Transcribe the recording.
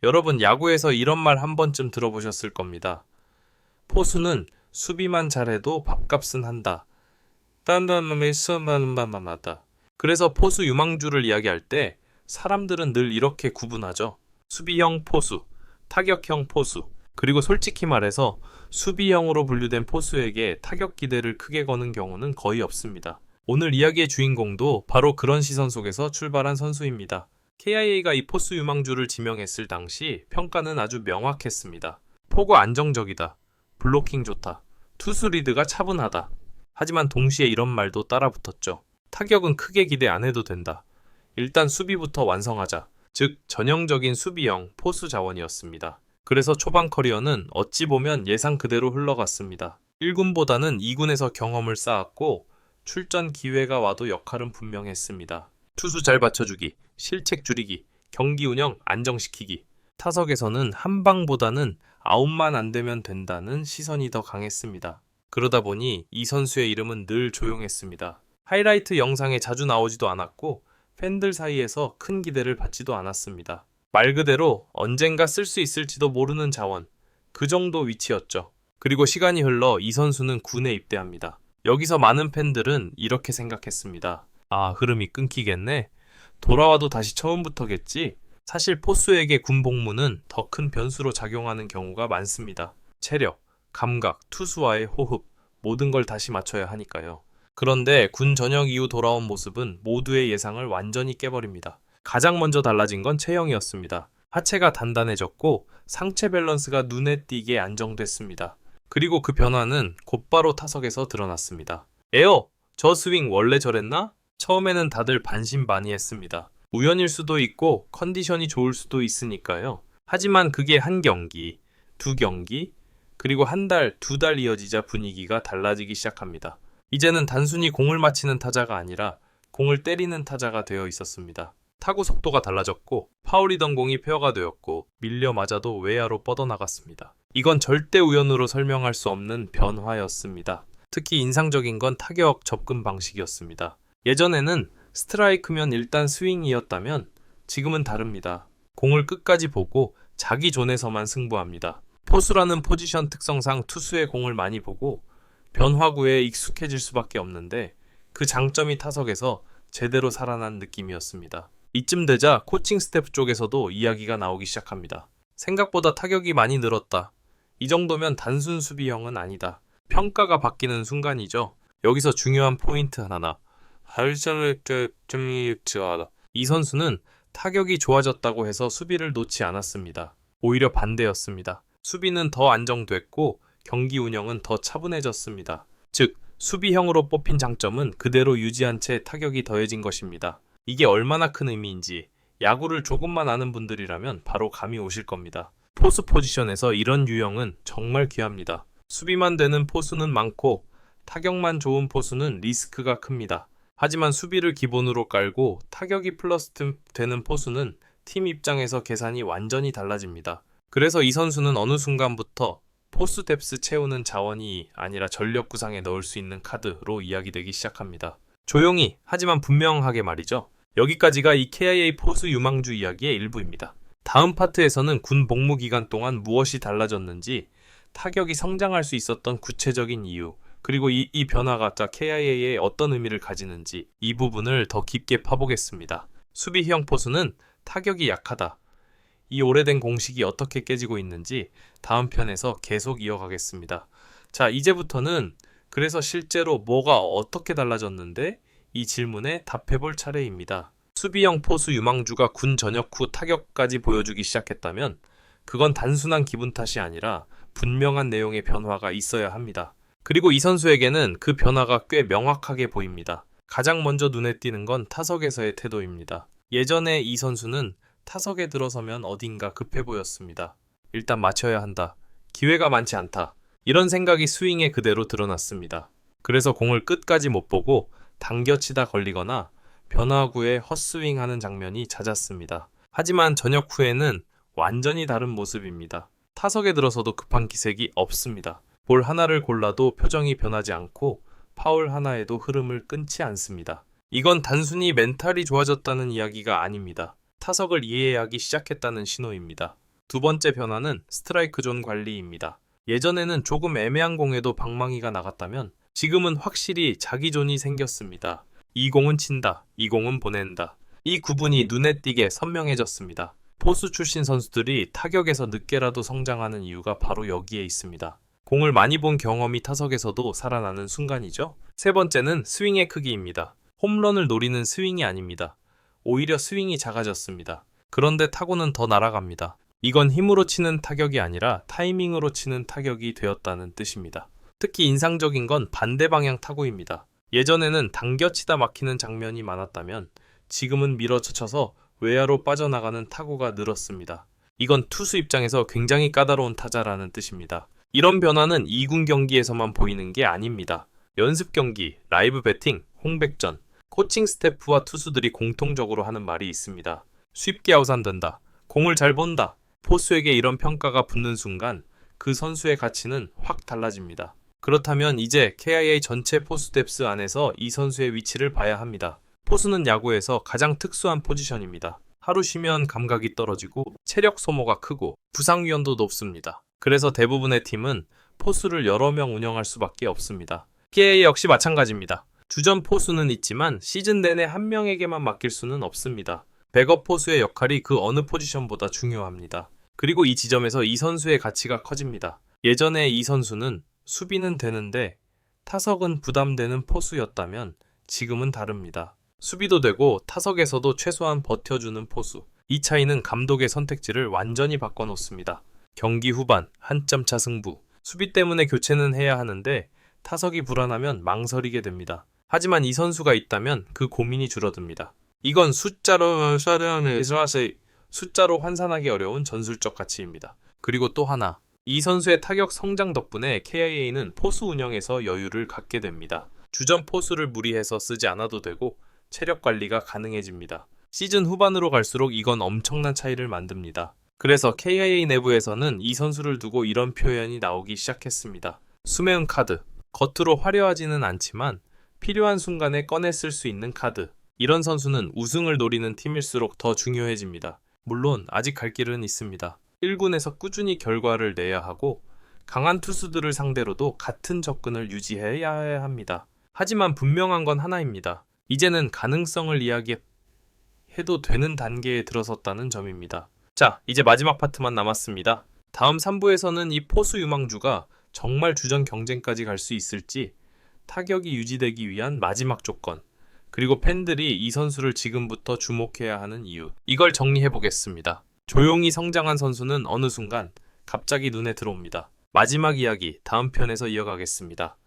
여러분 야구에서 이런 말 한 번쯤 들어보셨을 겁니다. 포수는 수비만 잘해도 밥값은 한다. 딴딴놈의 수만만만하다. 그래서 포수 유망주를 이야기할 때 사람들은 늘 이렇게 구분하죠. 수비형 포수, 타격형 포수, 그리고 솔직히 말해서 수비형으로 분류된 포수에게 타격 기대를 크게 거는 경우는 거의 없습니다. 오늘 이야기의 주인공도 바로 그런 시선 속에서 출발한 선수입니다. KIA가 이 포수 유망주를 지명했을 당시 평가는 아주 명확했습니다. 포구 안정적이다. 블로킹 좋다. 투수 리드가 차분하다. 하지만 동시에 이런 말도 따라붙었죠. 타격은 크게 기대 안 해도 된다. 일단 수비부터 완성하자. 즉 전형적인 수비형 포수 자원이었습니다. 그래서 초반 커리어는 어찌 보면 예상 그대로 흘러갔습니다. 1군보다는 2군에서 경험을 쌓았고 출전 기회가 와도 역할은 분명했습니다. 투수 잘 받쳐주기, 실책 줄이기, 경기 운영 안정시키기. 타석에서는 한 방보다는 아웃만 안 되면 된다는 시선이 더 강했습니다. 그러다 보니 이 선수의 이름은 늘 조용했습니다. 하이라이트 영상에 자주 나오지도 않았고 팬들 사이에서 큰 기대를 받지도 않았습니다. 말 그대로 언젠가 쓸 수 있을지도 모르는 자원, 그 정도 위치였죠. 그리고 시간이 흘러 이 선수는 군에 입대합니다. 여기서 많은 팬들은 이렇게 생각했습니다. 아, 흐름이 끊기겠네? 돌아와도 다시 처음부터겠지? 사실 포수에게 군 복무는 더 큰 변수로 작용하는 경우가 많습니다. 체력, 감각, 투수와의 호흡, 모든 걸 다시 맞춰야 하니까요. 그런데 군 전역 이후 돌아온 모습은 모두의 예상을 완전히 깨버립니다. 가장 먼저 달라진 건 체형이었습니다. 하체가 단단해졌고 상체 밸런스가 눈에 띄게 안정됐습니다. 그리고 그 변화는 곧바로 타석에서 드러났습니다. 에어! 저 스윙 원래 저랬나? 처음에는 다들 반신반의했습니다. 우연일 수도 있고 컨디션이 좋을 수도 있으니까요. 하지만 그게 한 경기, 두 경기, 그리고 한 달, 두 달 이어지자 분위기가 달라지기 시작합니다. 이제는 단순히 공을 맞히는 타자가 아니라 공을 때리는 타자가 되어 있었습니다. 타구 속도가 달라졌고 파울이던 공이 페어가 되었고 밀려 맞아도 외야로 뻗어나갔습니다. 이건 절대 우연으로 설명할 수 없는 변화였습니다. 특히 인상적인 건 타격 접근 방식이었습니다. 예전에는 스트라이크면 일단 스윙이었다면 지금은 다릅니다. 공을 끝까지 보고 자기 존에서만 승부합니다. 포수라는 포지션 특성상 투수의 공을 많이 보고 변화구에 익숙해질 수밖에 없는데 그 장점이 타석에서 제대로 살아난 느낌이었습니다. 이쯤 되자 코칭 스태프 쪽에서도 이야기가 나오기 시작합니다. 생각보다 타격이 많이 늘었다. 이 정도면 단순 수비형은 아니다. 평가가 바뀌는 순간이죠. 여기서 중요한 포인트 하나. 이 선수는 타격이 좋아졌다고 해서 수비를 놓지 않았습니다. 오히려 반대였습니다. 수비는 더 안정됐고 경기 운영은 더 차분해졌습니다. 즉, 수비형으로 뽑힌 장점은 그대로 유지한 채 타격이 더해진 것입니다. 이게 얼마나 큰 의미인지 야구를 조금만 아는 분들이라면 바로 감이 오실 겁니다. 포수 포지션에서 이런 유형은 정말 귀합니다. 수비만 되는 포수는 많고 타격만 좋은 포수는 리스크가 큽니다. 하지만 수비를 기본으로 깔고 타격이 플러스 되는 포수는 팀 입장에서 계산이 완전히 달라집니다. 그래서 이 선수는 어느 순간부터 포수 뎁스 채우는 자원이 아니라 전력 구상에 넣을 수 있는 카드로 이야기되기 시작합니다. 조용히 하지만 분명하게 말이죠. 여기까지가 이 KIA 포수 유망주 이야기의 일부입니다. 다음 파트에서는 군 복무 기간 동안 무엇이 달라졌는지, 타격이 성장할 수 있었던 구체적인 이유, 그리고 이 변화가 KIA에 어떤 의미를 가지는지 이 부분을 더 깊게 파보겠습니다. 수비형 포수는 타격이 약하다. 이 오래된 공식이 어떻게 깨지고 있는지 다음 편에서 계속 이어가겠습니다. 자, 이제부터는 그래서 실제로 뭐가 어떻게 달라졌는데 이 질문에 답해볼 차례입니다. 수비형 포수 유망주가 군 전역 후 타격까지 보여주기 시작했다면 그건 단순한 기분 탓이 아니라 분명한 내용의 변화가 있어야 합니다. 그리고 이 선수에게는 그 변화가 꽤 명확하게 보입니다. 가장 먼저 눈에 띄는 건 타석에서의 태도입니다. 예전에 이 선수는 타석에 들어서면 어딘가 급해 보였습니다. 일단 맞춰야 한다. 기회가 많지 않다. 이런 생각이 스윙에 그대로 드러났습니다. 그래서 공을 끝까지 못 보고 당겨치다 걸리거나 변화구에 헛스윙하는 장면이 잦았습니다. 하지만 전역 후에는 완전히 다른 모습입니다. 타석에 들어서도 급한 기색이 없습니다. 볼 하나를 골라도 표정이 변하지 않고 파울 하나에도 흐름을 끊지 않습니다. 이건 단순히 멘탈이 좋아졌다는 이야기가 아닙니다. 타석을 이해하기 시작했다는 신호입니다. 두 번째 변화는 스트라이크 존 관리입니다. 예전에는 조금 애매한 공에도 방망이가 나갔다면 지금은 확실히 자기 존이 생겼습니다. 이 공은 친다, 이 공은 보낸다. 이 구분이 눈에 띄게 선명해졌습니다. 포수 출신 선수들이 타격에서 늦게라도 성장하는 이유가 바로 여기에 있습니다. 공을 많이 본 경험이 타석에서도 살아나는 순간이죠. 세 번째는 스윙의 크기입니다. 홈런을 노리는 스윙이 아닙니다. 오히려 스윙이 작아졌습니다. 그런데 타구는 더 날아갑니다. 이건 힘으로 치는 타격이 아니라 타이밍으로 치는 타격이 되었다는 뜻입니다. 특히 인상적인 건 반대 방향 타구입니다. 예전에는 당겨치다 막히는 장면이 많았다면 지금은 밀어쳐서 외야로 빠져나가는 타구가 늘었습니다. 이건 투수 입장에서 굉장히 까다로운 타자라는 뜻입니다. 이런 변화는 2군 경기에서만 보이는 게 아닙니다. 연습 경기, 라이브 배팅, 홍백전, 코칭 스태프와 투수들이 공통적으로 하는 말이 있습니다. 쉽게 아웃한다. 공을 잘 본다. 포수에게 이런 평가가 붙는 순간 그 선수의 가치는 확 달라집니다. 그렇다면 이제 KIA 전체 포수 뎁스 안에서 이 선수의 위치를 봐야 합니다. 포수는 야구에서 가장 특수한 포지션입니다. 하루 쉬면 감각이 떨어지고 체력 소모가 크고 부상 위험도 높습니다. 그래서 대부분의 팀은 포수를 여러 명 운영할 수밖에 없습니다. KIA 역시 마찬가지입니다. 주전 포수는 있지만 시즌 내내 한 명에게만 맡길 수는 없습니다. 백업 포수의 역할이 그 어느 포지션보다 중요합니다. 그리고 이 지점에서 이 선수의 가치가 커집니다. 예전에 이 선수는 수비는 되는데 타석은 부담되는 포수였다면 지금은 다릅니다. 수비도 되고 타석에서도 최소한 버텨주는 포수. 이 차이는 감독의 선택지를 완전히 바꿔놓습니다. 경기 후반 한 점 차 승부. 수비 때문에 교체는 해야 하는데 타석이 불안하면 망설이게 됩니다. 하지만 이 선수가 있다면 그 고민이 줄어듭니다. 이건 숫자로 환산하기 어려운 전술적 가치입니다. 그리고 또 하나, 이 선수의 타격 성장 덕분에 KIA는 포수 운영에서 여유를 갖게 됩니다. 주전 포수를 무리해서 쓰지 않아도 되고 체력 관리가 가능해집니다. 시즌 후반으로 갈수록 이건 엄청난 차이를 만듭니다. 그래서 KIA 내부에서는 이 선수를 두고 이런 표현이 나오기 시작했습니다. 수매운 카드. 겉으로 화려하지는 않지만 필요한 순간에 꺼내 쓸 수 있는 카드. 이런 선수는 우승을 노리는 팀일수록 더 중요해집니다. 물론 아직 갈 길은 있습니다. 1군에서 꾸준히 결과를 내야 하고 강한 투수들을 상대로도 같은 접근을 유지해야 합니다. 하지만 분명한 건 하나입니다. 이제는 가능성을 이야기해도 되는 단계에 들어섰다는 점입니다. 자, 이제 마지막 파트만 남았습니다. 다음 3부에서는 이 포수 유망주가 정말 주전 경쟁까지 갈 수 있을지, 타격이 유지되기 위한 마지막 조건, 그리고 팬들이 이 선수를 지금부터 주목해야 하는 이유, 이걸 정리해보겠습니다. 조용히 성장한 선수는 어느 순간 갑자기 눈에 들어옵니다. 마지막 이야기 다음 편에서 이어가겠습니다.